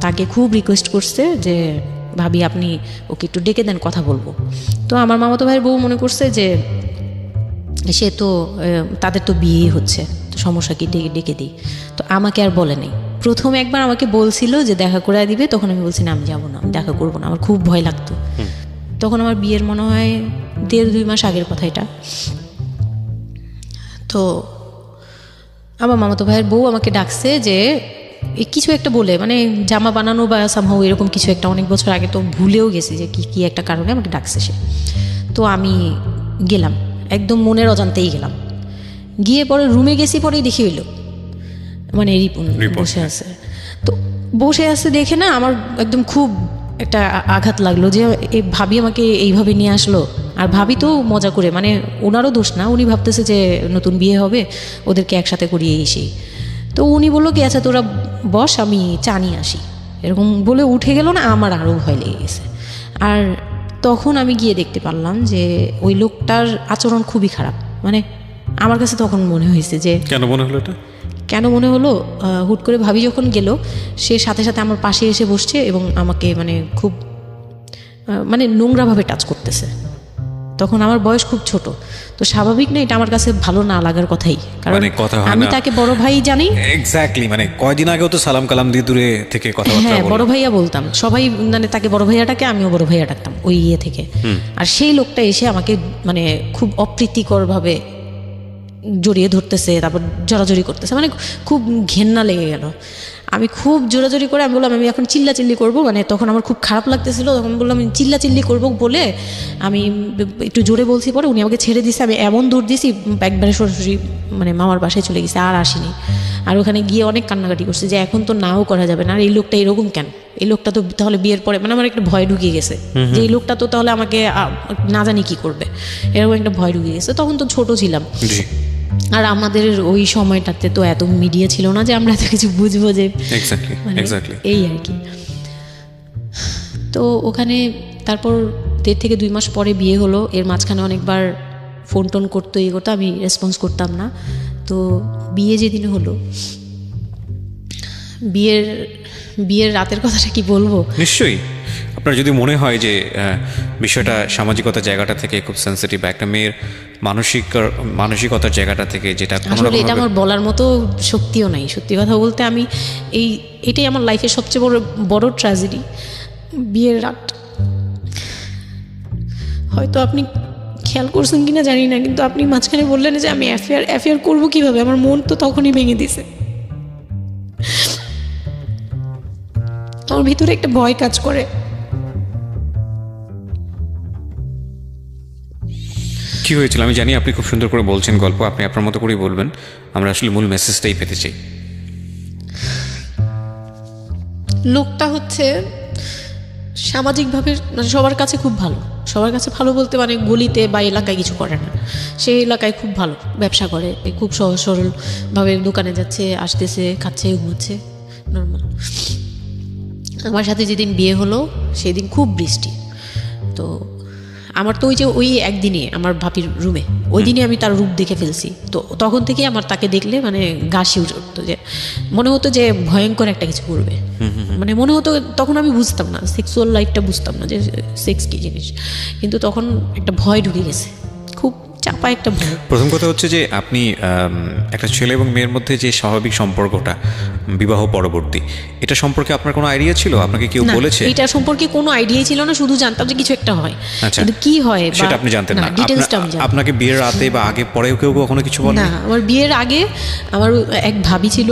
তাকে খুব রিকোয়েস্ট করছে যে ভাবি আপনি ওকে একটু ডেকে দেন, কথা বলবো। তো আমার মামাতো ভাইয়ের বউ মনে করছে যে সে তো তাদের তো বিয়েই হচ্ছে, তো সমস্যা কি, ডেকে ডেকে দিই। তো আমাকে আর বলে নাই। প্রথম একবার আমাকে বলছিল যে দেখা করে দিবে, তখন আমি বলছি না আমি যাবো না, আমি দেখা করবো না, আমার খুব ভয় লাগতো। তখন আমার বিয়ের মনে হয় 1.5-2 মাস আগের কথা এটা। তো আমার মামাতো ভাইয়ের বউ আমাকে ডাকছে যে কিছু একটা বলে, মানে জামা বানানো বা সামহাও এরকম কিছু একটা, অনেক বছর আগে, তো ভুলেও গেছি যে কি একটা কারণে আমাকে ডাকছে সে। তো আমি গেলাম, একদম মনের অজান্তেই গেলাম। গিয়ে পরে রুমে গেছি, পরেই দেখি হইল মানে রিপন বসে আছে। তো বসে আছে দেখে না আমার একদম খুব একটা আঘাত লাগলো যে এই ভাবি আমাকে এইভাবে নিয়ে আসলো। আর ভাবি তো মজা করে, মানে ওনারও দোষ না, উনি ভাবতেছে যে নতুন বিয়ে হবে, ওদেরকে একসাথে করিয়ে এসে। তো উনি বললো কি আচ্ছা তোরা বস, আমি চা নিয়ে আসি, এরকম বলে উঠে গেল না, আমার আরও ভয় লেগে গেছে। আর তখন আমি গিয়ে দেখতে পারলাম যে ওই লোকটার আচরণ খুবই খারাপ। মানে আমার কাছে তখন মনে হয়েছে যে কেন মনে হলো এটা? কেন মনে হলো, হুট করে ভাবি যখন গেল, সে সাথে সাথে আমার পাশে এসে বসছে এবং আমাকে মানে খুব মানে নোংরাভাবে টাচ করতেছে। তখন আমার বয়স খুব ছোট, তো স্বাভাবিক না এটা আমার কাছে ভালো না লাগার কথাই, কারণ মানে কথা হয় আমি না। তাকে বড় ভাই জানি। এক্স্যাক্টলি, মানে কয়দিন আগেও তো সালাম কালাম দিয়ে দূরে থেকে কথাবার্তা হ্যাঁ, বললাম। বড় ভাইয়া বলতাম, সবাই মানে তাকে বড় ভাইয়াটাকে, আমিও বড় ভাইয়া ডাকতাম ওই ইয়ে থেকে। আর সেই লোকটা এসে আমাকে মানে খুব অপ্রীতিকরভাবে জড়িয়ে ধরতেছে, তারপর জড়াজড়ি করতেছে, মানে খুব ঘেন্না লেগে গেল। আমি খুব জোরাজোরি করে আমি বললাম আমি এখন চিল্লাচিল্লি করবো, মানে তখন আমার খুব খারাপ লাগতেছিল, তখন বললাম আমি চিল্লাচিল্লি করবো বলে আমি একটু জোরে বলছি, পরে উনি আমাকে ছেড়ে দিয়েছে। আমি এমন দূর দিয়েছি একবারে সরাসরি মানে মামার বাসায় চলে গেছে, আর আসিনি। আর ওখানে গিয়ে অনেক কান্নাকাটি করছে যে এখন তো নাও করা যাবে না, আর এই লোকটা এরকম কেন, এই লোকটা তো তাহলে বিয়ের পরে, মানে আমার একটা ভয় ঢুকিয়ে গেছে যে এই লোকটা তো তাহলে আমাকে না জানি কি করবে, এরকম একটা ভয় ঢুকিয়ে গেছে। তখন তো ছোট ছিলাম, জি, আর আমাদের ওই সময়টাতে তো এত মিডিয়া ছিল না যে আমরা এত কিছু বুঝবো যে এক্স্যাক্টলি মানে এক্স্যাক্টলি। এই আর কি। তো ওখানে তারপর 1.5 থেকে 2 মাস পরে বিয়ে হলো। এর মাঝখানে অনেকবার ফোন টোন করতো, ইয়ে করতো, আমি রেসপন্স করতাম না। তো বিয়ে যেদিন হলো, বিয়ের রাতের কথাটা কি বলবো। নিশ্চয়ই আপনার যদি মনে হয় যে বিষয়টা সামাজিকতার জায়গাটা থেকে খুব সেন্সিটিভ, একটা মেয়ের মানসিকতার জায়গাটা থেকে, যেটা আসলে এটা আমার বলার মতো শক্তিও নাই। সত্যি কথা বলতে আমি এটাই আমার লাইফের সবচেয়ে বড় ট্র্যাজেডি, বিয়ের রাত। হয়তো আপনি খেয়াল করছেন কিনা জানি না, কিন্তু আপনি মাঝখানে বললেন যে আমি অ্যাফেয়ার করবো কিভাবে, আমার মন তো তখনই ভেঙে দিছে। আমার ভিতরে একটা ভয় কাজ করে। কি হয়েছিল আমি জানি, আপনি খুব সুন্দর করে বলছেন গল্প, আপনি আপনার মতো করেই বলবেন, আমরা আসলে মূল মেসেজটাই পেতে চাই। লোকটা হচ্ছে সামাজিকভাবে মানে সবার কাছে খুব ভালো, সবার কাছে ভালো বলতে মানে গলিতে বা এলাকায় কিছু করে না, সেই এলাকায় খুব ভালো ব্যবসা করে, খুব সহজ সরলভাবে দোকানে যাচ্ছে, আসতেছে, খাচ্ছে, ঘুমাচ্ছে, নর্মাল। আমার সাথে যেদিন বিয়ে হলো সেদিন খুব বৃষ্টি। তো আমার তো ওই একদিনে আমার ভাবির রুমে, ওই দিনে আমি তার রূপ দেখে ফেলছি। তো তখন থেকে আমার তাকে দেখলে মানে গা শিউরে উঠতো, যে মনে হতো যে ভয়ঙ্কর একটা কিছু করবে। মানে মনে হতো, তখন আমি বুঝতাম না, সেক্সুয়াল লাইফটা বুঝতাম না যে সেক্স কী জিনিস, কিন্তু তখন একটা ভয় ঢুকে গেছে, খুব চাপা একটা ভয়। প্রথম কথা হচ্ছে যে আপনি একটা ছেলে এবং মেয়ের মধ্যে যে স্বাভাবিক সম্পর্কটা বিবাহ পরবর্তী, এটা সম্পর্কে আপনার কোনো আইডিয়া ছিল? আপনাকে কেউ বলেছে? এটা সম্পর্কে কোনো আইডিয়াই ছিল না, শুধু জানতাম যে কিছু একটা হয়। আচ্ছা, কিন্তু কি হয় সেটা আপনি জানতেন না? ডিটেইলসটা আমি জানি। আপনাকে বিয়ের রাতে বা আগে পরেও কেউ কখনো কিছু বলে না? আমার বিয়ের আগে আমার এক ভাবি ছিল,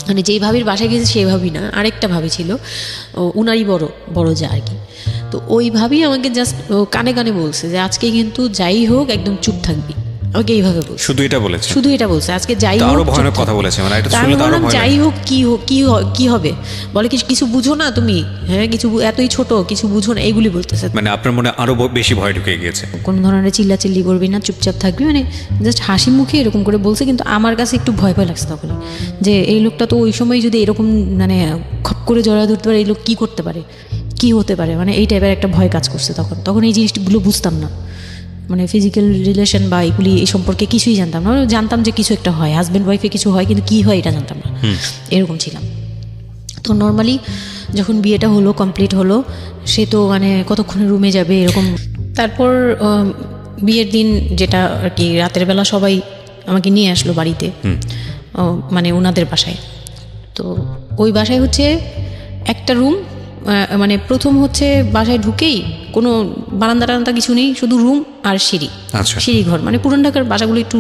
মানে যেই ভাবির বাসায় গেছে সেই ভাবি না, আরেকটা ভাবি ছিল, উনারই বড় যা আর কি। তো ওই ভাবি আমাকে জাস্ট কানে কানে বলছে যে আজকে কিন্তু যাই হোক একদম চুপ থাকবি, আমাকে এইভাবে বলছে। শুধু এটা বলেছে? শুধু এটা বলছে, আজকে যাই হোক। আরো ভয়ানক কথা বলেছে, মানে এটা শুনলে তো আরো ভয় লাগে। যাই হোক কি হবে, বলে কিছু বুঝো না তুমি, হ্যাঁ কিছু এতই ছোট, কিছু বুঝো না, এইগুলি বলতেছে। মানে আপনার মনে আরো বেশি ভয় ঢুকে গিয়েছে? কোনো ধরনের চিল্লাচিল্লি করবি না, চুপচাপ থাকবি, মানে জাস্ট হাসি মুখে এরকম করে বলছে। কিন্তু আমার কাছে একটু ভয় লাগছে তখন, যে এই লোকটা তো ওই সময় যদি এরকম মানে খপ করে জড়া ধরতে পারে, এই লোক কী করতে পারে, কী হতে পারে, মানে এই টাইপের একটা ভয় কাজ করছে তখন এই জিনিসগুলো বুঝতাম না, মানে ফিজিক্যাল রিলেশন বা এগুলি এই সম্পর্কে কিছুই জানতাম না। জানতাম যে কিছু একটা হয়, হাজব্যান্ড ওয়াইফে কিছু হয়, কিন্তু কী হয় এটা জানতাম না, এরকম ছিলাম। তো নর্মালি যখন বিয়েটা হলো, কমপ্লিট হলো, সে তো মানে কতক্ষণে রুমে যাবে এরকম। তারপর বিয়ের দিন যেটা আর কি, রাতের বেলা সবাই আমাকে নিয়ে আসলো বাড়িতে, মানে ওনাদের বাসায়। তো ওই বাসায় হচ্ছে একটা রুম, মানে প্রথম হচ্ছে বাসায় ঢুকেই কোনো বারান্দা টারান্দা কিছু নেই, শুধু রুম আর সিঁড়ি। আচ্ছা, সিঁড়ি ঘর, মানে পুরান ঢাকার বাসাগুলো একটু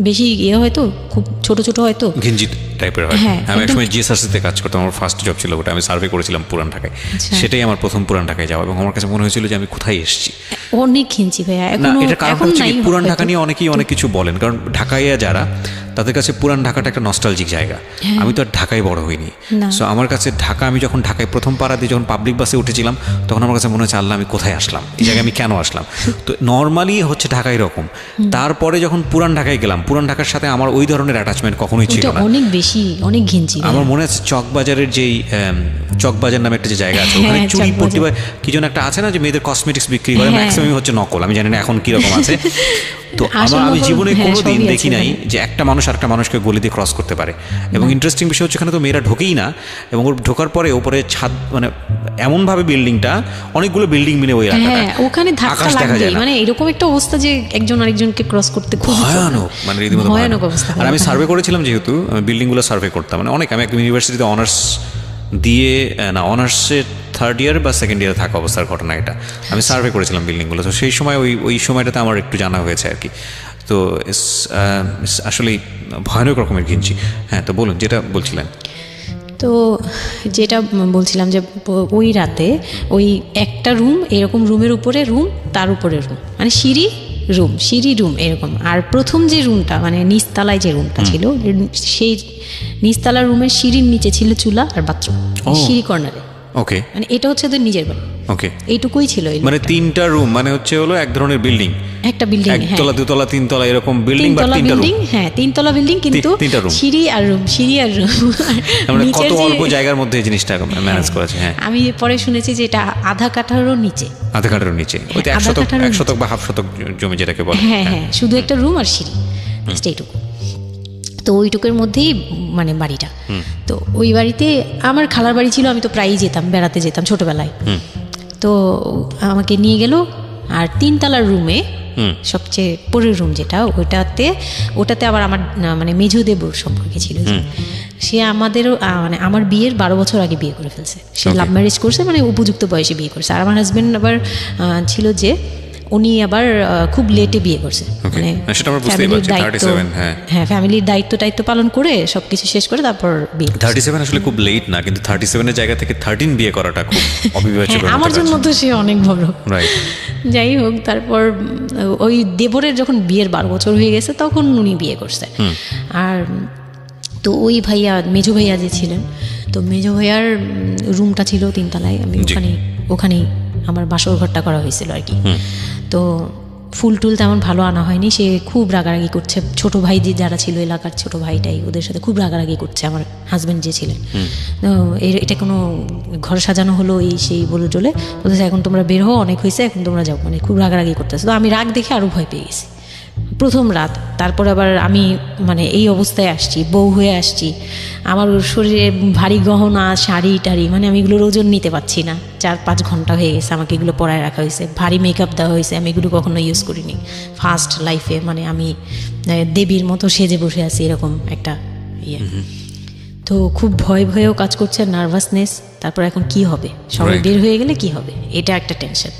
বেশি হয়তো, খুব ছোট ছোট হয়তো, ঘিঞ্জি টাইপের হয়। হ্যাঁ, আমি একসময় জিএসআরসিতে কাজ করতাম, আমার ফার্স্ট জব ছিল ওটা, আমি সার্ভে করেছিলাম পুরান ঢাকায়। সেটাই আমার প্রথম পুরান ঢাকায় যাওয়া, এবং আমার কাছে মনে হয়েছিল যে আমি কোথায় এসেছি। অনেক ঘিঞ্জি ভাইয়া। না, এটা কারণ হচ্ছে কি, পুরান ঢাকা নিয়ে অনেকেই অনেক কিছু বলেন, কারণ ঢাকাইয়া যারা, তাদের কাছে পুরান ঢাকাটা একটা নস্টালজিক জায়গা। আমি তো আর ঢাকায় বড় হইনি, সো আমার কাছে ঢাকা, আমি যখন ঢাকায় প্রথম পাড়া দিয়ে যখন পাবলিক বাসে উঠেছিলাম, তখন আমার কাছে মনে হচ্ছে আল্লাহ আমি কোথায় আসলাম, এই জায়গায় আমি কেন আসলাম। তো নর্মালি হচ্ছে ঢাকা এরকম। তারপরে যখন পুরান ঢাকায় গেলাম, পুরান ঢাকার সাথে আমার ওই ধরনের অ্যাটাচমেন্ট কখনোই ছিল না। অনেক বেশি, অনেক ঘিঞ্জি। আমার মনে আছে চকবাজারের যেই চকবাজার নামে একটা যে জায়গা আছে, ওখানে চুরি পট্টি বা কি যেন একটা আছে না, যে মেয়েদের কসমেটিক্স বিক্রি করে, ম্যাক্সিমাম হচ্ছে নকল, আমি জানি না এখন কিরকম আছে। তো আমি জীবনে কোনোদিন দেখি নাই যে একটা মানুষ আরেকটা মানুষকে গলি দিয়ে ক্রস করতে পারে। এবং ইন্টারেস্টিং বিষয় হচ্ছে, এখানে তো মেয়েরা ঢোকেই না, এবং ওর ঢোকার পরে ওপরে ছাদ, মানে এমনভাবে বিল্ডিংটা, অনেকগুলো বিল্ডিং মিলে ওই এলাকাটা, ওখানে ধাক্কা লাগবে, মানে এরকম একটা অবস্থা যে একজন আরেকজনকে ক্রস করতে খুব ভয়ানক, মানে রীতিমতো ভয়ানক অবস্থা। আর আমি সার্ভে করেছিলাম, যেহেতু আমি বিল্ডিংগুলো সার্ভে করতাম, মানে অনেক, আমি একদম ইউনিভার্সিটিতে অনার্স দিয়ে, না অনার্সের থার্ড ইয়ার বা সেকেন্ড ইয়ারে থাকা অবস্থার ঘটনা এটা, আমি সার্ভে করেছিলাম বিল্ডিংগুলো। তো সেই সময় ওই সময়টাতে আমার একটু জানা হয়েছে আর কি। তো আসলেই ভয়ানক রকমের ঘিঞ্জি। হ্যাঁ, তো বলুন যেটা বলছিলেন। তো যেটা বলছিলাম যে ওই রাতে ওই একটা রুম, এরকম রুমের উপরে রুম, তার উপরে রুম, মানে সিঁড়ি রুম এরকম। আর প্রথম যে রুমটা, মানে নিচতলায় যে রুমটা ছিল, সেই নিচতলার রুমের সিঁড়ির নিচে ছিল চুলা আর বাথরুম, সিঁড়ি কর্নারে। ওকে, মানে এটা হচ্ছে ওদের নিজের বাড়ি। ওকে, এইটুকুই ছিল। মানে তিনটা রুম, মানে হচ্ছে হলো এক ধরনের বিল্ডিং, একটা বিল্ডিং, হ্যাঁ, একতলা, দুতলা, তিনতলা এরকম বিল্ডিং বা তিনতলা তিনটা বিল্ডিং, হ্যাঁ, তিনতলা বিল্ডিং, কিন্তু তিনটা room। সিঁড়ি আর রুম, সিঁড়ি আর রুম। মানে কত অল্প জায়গার মধ্যে এই জিনিসটা ম্যানেজ করেছে। হ্যাঁ, আমি পরে শুনেছি যে এটা আধা কাঠারও নিচে, আধা কাঠার নিচে, ওই তো হ্যাঁ, আধা কাঠারও 1 শতক বা হাফ শতক জমি যেটাকে বলে। হ্যাঁ হ্যাঁ, শুধু একটা রুম আর সিঁড়ি, জাস্ট এইটুকু। তো ওইটুকুর মধ্যেই মানে বাড়িটা। তো ওই বাড়িতে আমার খালার বাড়ি ছিল, আমি তো প্রায়ই যেতাম, বেড়াতে যেতাম ছোটবেলায়। তো আমাকে নিয়ে গেল, আর তিনতলার রুমে সবচেয়ে পরের রুম যেটা, ওটাতে আবার আমার মানে মেজো দেবর সম্পর্কে ছিল, সে আমাদেরও মানে আমার বিয়ের 12 বছর আগে বিয়ে করে ফেলছে। সে লাভ ম্যারেজ করছে, মানে উপযুক্ত বয়সে বিয়ে করছে। আর আমার হাজবেন্ড আবার ছিল যে উনি আবার খুব লেটে বিয়ে করছে, মানে সেটা আমরা বুঝতেই পারছি। 37, হ্যাঁ, ফ্যামিলির দায়িত্ব পালন করে সবকিছু শেষ করে তারপর বিয়ে। 37 আসলে খুব লেট না, কিন্তু 37 এর জায়গা থেকে 13 বিয়ে করাটা খুব অবিবেচ্য। আমার জন্য তো সে অনেক বড়। রাইট। যাই হোক, তারপর ওই দেবরের যখন বিয়ের 12 বছর হয়ে গেছে তখন উনি বিয়ে করছে। আর তো ওই ভাইয়া, মেজো ভাইয়া যে ছিলেন, তো মেজো ভাইয়ার রুমটা ছিল তিনতলায়, আমি ওখানেই আমার বাসর ঘরটা করা হয়েছিল আর কি। তো ফুল টুল তেমন ভালো আনা হয়নি, সে খুব রাগারাগি করছে। ছোট ভাই যে যারা ছিল এলাকার ছোট ভাইটাই, ওদের সাথে খুব রাগারাগি করছে আমার হাজব্যান্ড যে ছিলেন। তো এটা কোনো ঘর সাজানো হলো এই সেই বলে চলে বলতেছে, এখন তোমরা বের হও, অনেক হয়েছে, এখন তোমরা যাও, মানে খুব রাগারাগি করতেছে। তো আমি রাগ দেখে আরও ভয় পেয়ে গেছি প্রথম রাত। তারপর আবার আমি মানে এই অবস্থায় আসছি, বউ হয়ে আসছি, আমার শরীরে ভারী গহনা, শাড়ি টাড়ি, মানে আমি এগুলোর ওজন নিতে পারছি না। 4-5 ঘন্টা হয়ে গেছে আমাকে এগুলো পরায় রাখা হয়েছে, ভারী মেকআপ দেওয়া হয়েছে, আমি এগুলো কখনো ইউজ করিনি ফার্স্ট লাইফে। মানে আমি দেবীর মতো সেজে বসে আছি, এরকম একটা ইয়ে। তো খুব ভয়েও কাজ করছে, নার্ভাসনেস। তারপর এখন কি হবে, সবাই বের হয়ে গেলে কি হবে, এটা একটা টেনশন।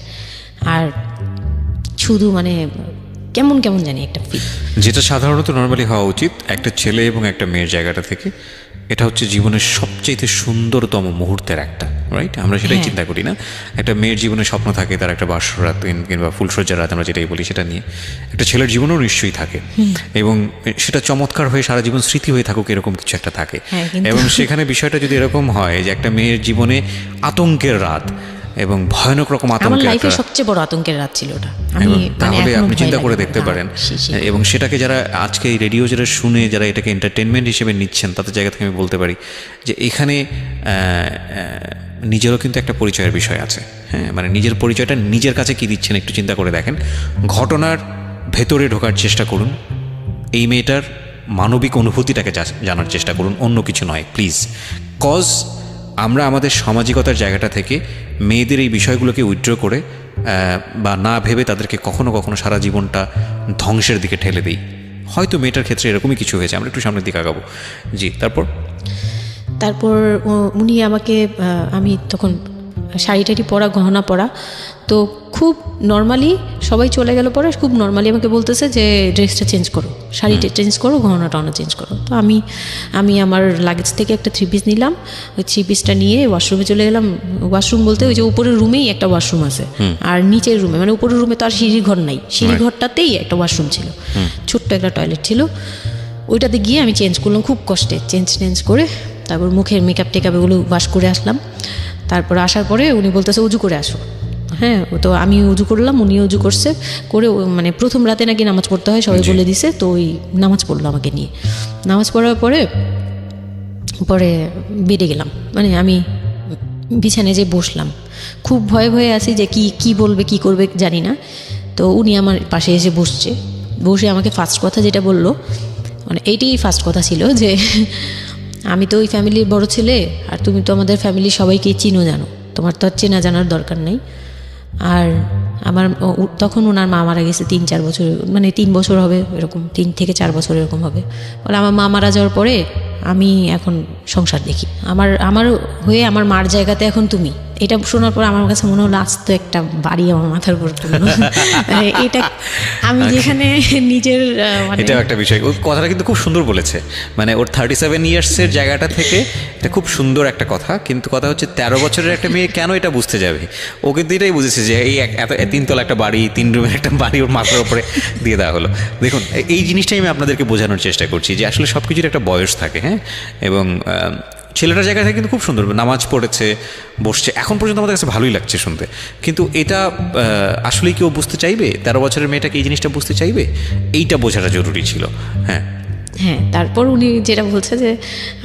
আর শুধু মানে কেমন জানি একটা ফিল, যেটা সাধারণত নর্মালি হওয়া উচিত একটা ছেলে এবং একটা মেয়ের জায়গাটা থেকে। এটা হচ্ছে জীবনের সবচেয়ে সুন্দরতম মুহূর্তের একটা, রাইট? আমরা সেটাই চিন্তা করি না। একটা মেয়ের জীবনে স্বপ্ন থাকে তার একটা বাসরাত কিংবা ফুলসজ্জার রাত, আমরা যেটাই বলি সেটা নিয়ে। একটা ছেলের জীবনেও নিশ্চয়ই থাকে, এবং সেটা চমৎকার হয়ে সারা জীবন স্মৃতি হয়ে থাকুক, এরকম কিছু একটা থাকে। এবং সেখানে বিষয়টা যদি এরকম হয় যে একটা মেয়ের জীবনে আতঙ্কের রাত এবং ভয়ানক রকম আমার লাইফে সবচেয়ে বড় আতঙ্কের রাত ছিল ওটা। তাহলে আপনি চিন্তা করে দেখতে পারেন, এবং সেটাকে যারা আজকে এই রেডিও যারা শুনে, যারা এটাকে এন্টারটেনমেন্ট হিসেবে নিচ্ছেন, তাদের জায়গা থেকে আমি বলতে পারি যে এখানে নিজেরও কিন্তু একটা পরিচয়ের বিষয় আছে। হ্যাঁ, মানে নিজের পরিচয়টা নিজের কাছে কি দিচ্ছেন একটু চিন্তা করে দেখেন। ঘটনার ভেতরে ঢোকার চেষ্টা করুন, এই মেয়েটার মানবিক অনুভূতিটাকে জানার চেষ্টা করুন, অন্য কিছু নয় প্লিজ। কজ আমরা আমাদের সামাজিকতার জায়গাটা থেকে মেয়েদের এই বিষয়গুলোকে উইথড্র করে বা না ভেবে তাদেরকে কখনো কখনো সারা জীবনটা ধ্বংসের দিকে ঠেলে দিই। হয়তো মেয়েটার ক্ষেত্রে এরকমই কিছু হয়েছে, আমরা একটু সামনের দিকে আগাবো। জি, তারপর উনি আমাকে, আমি তখন শাড়ি টাড়ি পরা, গহনা পরা, তো খুব নর্মালি সবাই চলে গেল পরে, খুব নর্মালি আমাকে বলতেছে যে ড্রেসটা চেঞ্জ করো, শাড়িটা চেঞ্জ করো, গহনাটা চেঞ্জ করো। তো আমি আমার লাগেজ থেকে একটা 3 পিস নিলাম, ওই 3 পিসটা নিয়ে ওয়াশরুমে চলে গেলাম। ওয়াশরুম বলতে ওই যে উপরের রুমেই একটা ওয়াশরুম আছে, আর নিচের রুমে, মানে উপরের রুমে তো আর সিঁড়ি ঘর নাই, সিঁড়ি ঘরটাতেই একটা ওয়াশরুম ছিল, ছোট্ট একটা টয়লেট ছিল। ওইটাতে গিয়ে আমি চেঞ্জ করলাম খুব কষ্টে, চেঞ্জ করে তারপর মুখের মেকআপ টেকআপ এগুলো ওয়াশ করে আসলাম। তারপর আসার পরে উনি বলতেছে উজু করে আসো। হ্যাঁ, তো আমি উজু করলাম, উনি উজু করছে করে, মানে প্রথম রাতে নাকি নামাজ পড়তে হয় সবাই বলে দিছে, তো ওই নামাজ পড়লো আমাকে নিয়ে। নামাজ পড়ার পরে বেডে গেলাম, মানে আমি বিছানায় যে বসলাম, খুব ভয়ে আছি যে কি বলবে কি করবে জানি না। তো উনি আমার পাশে এসে বসে আমাকে ফার্স্ট কথা যেটা বললো, মানে এইটাই ফার্স্ট কথা ছিল যে আমি তো ওই ফ্যামিলির বড় ছেলে, আর তুমি তো আমাদের ফ্যামিলির সবাইকে চিনো জানো, তোমার তো আর চেনা জানার দরকার নেই। আর আমার তখন ওনার মা মারা গেছে 3-4 বছর, মানে 3 বছর হবে এরকম, 3 থেকে 4 বছর এরকম হবে। বলে আমার মা মারা যাওয়ার পরে আমি এখন সংসার দেখি, আমার হয়ে আমার মার জায়গাতে এখন তুমি। এটা শোনার পর আমার কাছে মনে হলো আজ তো একটা বাড়ি আমার মাথার উপর পড়লো। এটা আমি যেখানে নিজের, মানে এটাও একটা বিষয়। ওই কথাটা কিন্তু খুব সুন্দর বলেছে, মানে ওর 37 ইয়ার্সের জায়গাটা থেকে এটা খুব সুন্দর একটা কথা। কিন্তু কথা হচ্ছে 13 বছরের একটা মেয়ে কেন এটা বুঝতে যাবে? ও কিন্তু এটাই বুঝেছে যে এই 3 তলা একটা বাড়ি, 3 রুমের একটা বাড়ি ওর মাথার উপরে দিয়ে দেওয়া হলো। দেখুন, এই জিনিসটাই আমি আপনাদেরকে বোঝানোর চেষ্টা করছি যে আসলে সব কিছুর একটা বয়স থাকে। হ্যাঁ, এবং ছেলেটার জায়গা থেকে কিন্তু খুব সুন্দর নামাজ পড়েছে, বসছে, এখন পর্যন্ত আমাদের কাছে ভালোই লাগছে শুনতে। কিন্তু এটা আসলেই কেউ বুঝতে চাইবে? 13 বছরের মেয়েটাকে এই জিনিসটা বুঝতে চাইবে? এইটা বোঝাটা জরুরি ছিল। হ্যাঁ হ্যাঁ, তারপর উনি যেটা বলছে যে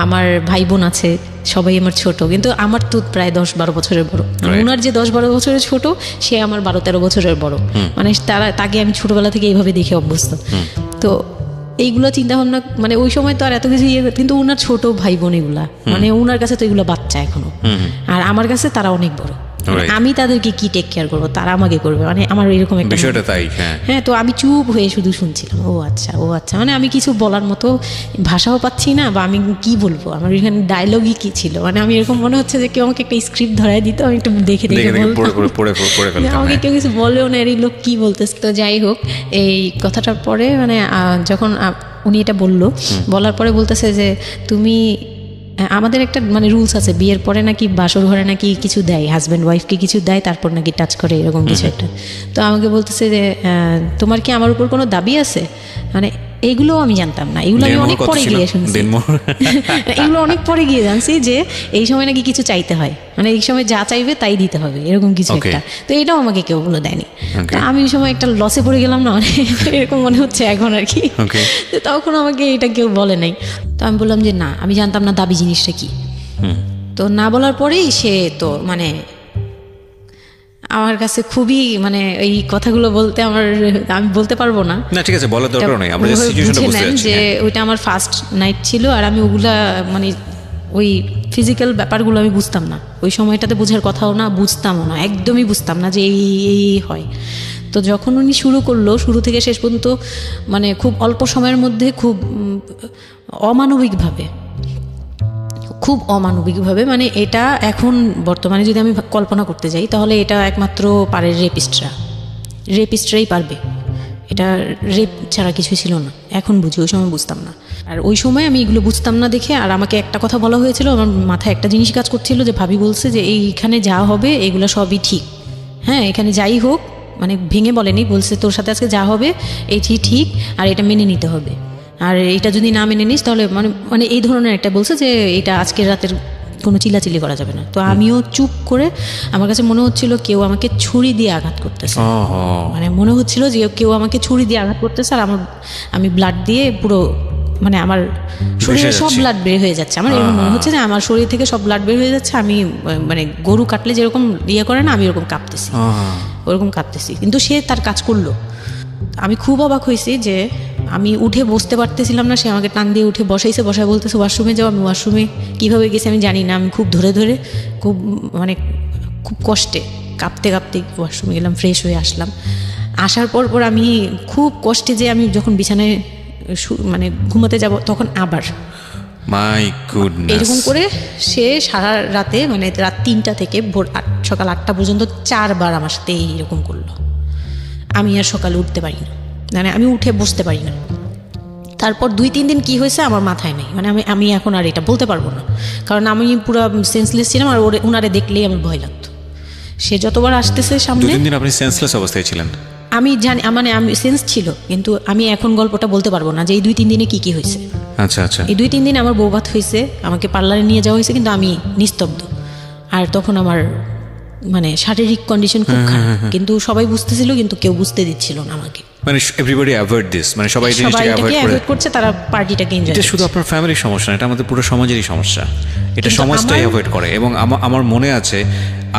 আমার ভাই বোন আছে, সবাই আমার ছোট, কিন্তু আমার তো প্রায় 10-12 বছরের বড়। ওনার যে 10-12 বছরের ছোট, সে আমার 12-13 বছরের বড়। মানে তাকে আমি ছোটবেলা থেকে এইভাবে দেখে অভ্যস্ত। তো এইগুলো চিন্তা ভাবনা, মানে ওই সময় তো আর এত কিছু কিন্তু ওনার ছোট ভাই বোন এগুলা, মানে ওনার কাছে তো এগুলো বাচ্চা এখনো, আর আমার কাছে তারা অনেক বড়। আমি তাদেরকে কি টেক কেয়ার করবো, তারা আমাকে করবে, মানে আমার এরকম একটা বিষয়টা তাই। হ্যাঁ, তো আমি চুপ হয়ে শুধু শুনছিলাম। ও আচ্ছা, ও আচ্ছা, মানে আমি কিছু বলার মতো ভাষাও পাচ্ছি না, বা আমি কি বলবো, আমার এখানে ডায়লগই কি ছিল, মানে আমি এরকম মনে হচ্ছে যে কেউ আমাকে একটা স্ক্রিপ্ট ধরায় দিত, আমি একটু দেখে আমাকে কেউ কিছু বলেও না, এই লোক কি বলতেছে। তো যাই হোক, এই কথাটার পরে মানে যখন উনি এটা বলার পরে বলতেছে যে তুমি, আমাদের একটা মানে রুলস আছে, বিয়ের পরে নাকি বাসর ঘরে নাকি কিছু দেয়, হাজব্যান্ড ওয়াইফকে কিছু দেয়, তারপর নাকি টাচ করে, এরকম কিছু একটা। তো আমাকে বলতেছে যে তোমার কি আমার উপর কোনো দাবি আছে, মানে এইগুলো আমি জানতাম না, এগুলো আমি অনেক পরে গিয়ে শুনছি। এগুলো অনেক পরে গিয়ে জানছি যে এই সময় নাকি কিছু চাইতে হয়, মানে এই সময় যা চাইবে তাই দিতে হবে, এরকম কিছু একটা। তো এটাও আমাকে কেউ বলে দেয়নি। তো আমি ওই সময় একটা লসে পড়ে গেলাম না, এরকম মনে হচ্ছে এখন আর কি। তো তখন আমাকে এটা কেউ বলে নাই। তো আমি বললাম যে না, আমি জানতাম না দাবি জিনিসটা কি। তো না বলার পরেই সে তো মানে আমার কাছে খুবই, মানে এই কথাগুলো বলতে আমি বলতে পারবো না। না ঠিক আছে, বলার দরকার নেই, আমরা জাস্ট সিচুয়েশনটা বুঝতে যাচ্ছি যে ওইটা আমার ফার্স্ট নাইট ছিল, আর আমি ওগুলা মানে ওই ফিজিক্যাল ব্যাপারগুলো আমি বুঝতাম না, ওই সময়টাতে বোঝার কথাও না, বুঝতামও না, একদমই বুঝতাম না যে এই হয়। তো যখন উনি শুরু করলো, শুরু থেকে শেষ পর্যন্ত মানে খুব অল্প সময়ের মধ্যে খুব অমানবিকভাবে, মানে এটা এখন বর্তমানে যদি আমি কল্পনা করতে যাই, তাহলে এটা একমাত্র পারে রেপিস্টরাই পারবে, এটা রেপ ছাড়া কিছু ছিল না। এখন বুঝি, ওই সময় বুঝতাম না। আর ওই সময় আমি এগুলো বুঝতাম না দেখে, আর আমাকে একটা কথা বলা হয়েছিল, আমার মাথায় একটা জিনিস কাজ করছিল, যে ভাবি বলছে যে এইখানে যা হবে এগুলো সবই ঠিক, হ্যাঁ এখানে যাই হোক, মানে ভেঙে বলেনি, বলছে তোর সাথে আজকে যা হবে এটি ঠিক, আর এটা মেনে নিতে হবে, আর এটা যদি না মেনে নিস তাহলে মানে এই ধরনের একটা বলছে যে এটা আজকের রাতের কোনো চিল্লাচিল্লি করা যাবে না। তো আমিও চুপ করে, আমার কাছে মনে হচ্ছিল কেউ আমাকে ছুরি দিয়ে আঘাত করতেছে, মানে মনে হচ্ছিল যে কেউ আমাকে ছুরি দিয়ে আঘাত করতেছে, আর আমি ব্লাড দিয়ে পুরো, মানে আমার শরীরে সব ব্লাড বের হয়ে যাচ্ছে, আমার এরকম মনে হচ্ছে যে আমার শরীর থেকে সব ব্লাড বের হয়ে যাচ্ছে, আমি মানে গরু কাটলে যেরকম ইয়ে করে না, আমি ওরকম কাঁপতেছি, কিন্তু সে তার কাজ করলো। আমি খুব অবাক হয়েছি যে আমি উঠে বসতে পারতেছিলাম না, সে আমাকে টান দিয়ে উঠে বসায় বলতেছে ওয়াশরুমে যাও। আমি ওয়াশরুমে কীভাবে গেছি আমি জানি না, আমি খুব ধরে খুব কষ্টে কাঁপতে ওয়াশরুমে গেলাম, ফ্রেশ হয়ে আসলাম। আসার পর আমি খুব কষ্টে, যে আমি যখন বিছানায় মানে ঘুমাতে যাব, তখন আবার মাই গুডনেস, এরকম করে সে সারা রাতে, মানে রাত 3টা থেকে সকাল 8টা পর্যন্ত 4 বার আমার সাথে এইরকম করলো। আমি আর সকালে উঠতে পারি না, মানে আমি উঠে বসতে পারি না। তারপর 2-3 দিন কি হয়েছে আমার মাথায় নেই, মানে আমি এখন আর এটা বলতে পারবো না, কারণ আমি পুরো সেন্সলেস ছিলাম, আর ওনারে দেখলেই আমার ভয় লাগতো। সে যতবার আসতেছে সামনে। 2-3 দিন আপনি সেন্সলেস অবস্থায় ছিলেন? আমি জানি, মানে আমি সেন্স ছিল, কিন্তু আমি এখন গল্পটা বলতে পারবো না যে এই 2-3 দিনে কি হয়েছে। আচ্ছা, এই 2-3 দিন আমার বৌভাত হয়েছে, আমাকে পার্লারে নিয়ে যাওয়া হয়েছে, কিন্তু আমি নিস্তব্ধ। আর তখন আমার মানে শারীরিক কন্ডিশন খুব খারাপ, কিন্তু সবাই বুঝতেছিল, কিন্তু কেউ বুঝতে দিচ্ছিল না আমাকে। মানে এভরিবডি অ্যাভয়েড দিস, মানে সবাই জিনিসটাকে অ্যাভয়েড করছে, তারা পার্টিটাকে এনজয় করছে। এটা শুধু আপনার ফ্যামিলির সমস্যা না, এটা আমাদের পুরো সমাজেরই সমস্যা, এটা সমাজটাই অ্যাভয়েড করে। এবং আমার মনে আছে,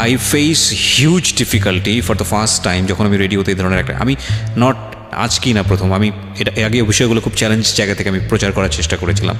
I face huge difficulty for the first time যখন আমি রেডিওতে এই ধরনের একটা, আমি নট আজকেই না প্রথম, আমি এটা আগে বিষয়গুলো খুব চ্যালেঞ্জ জায়গা থেকে আমি প্রচার করার চেষ্টা করেছিলাম।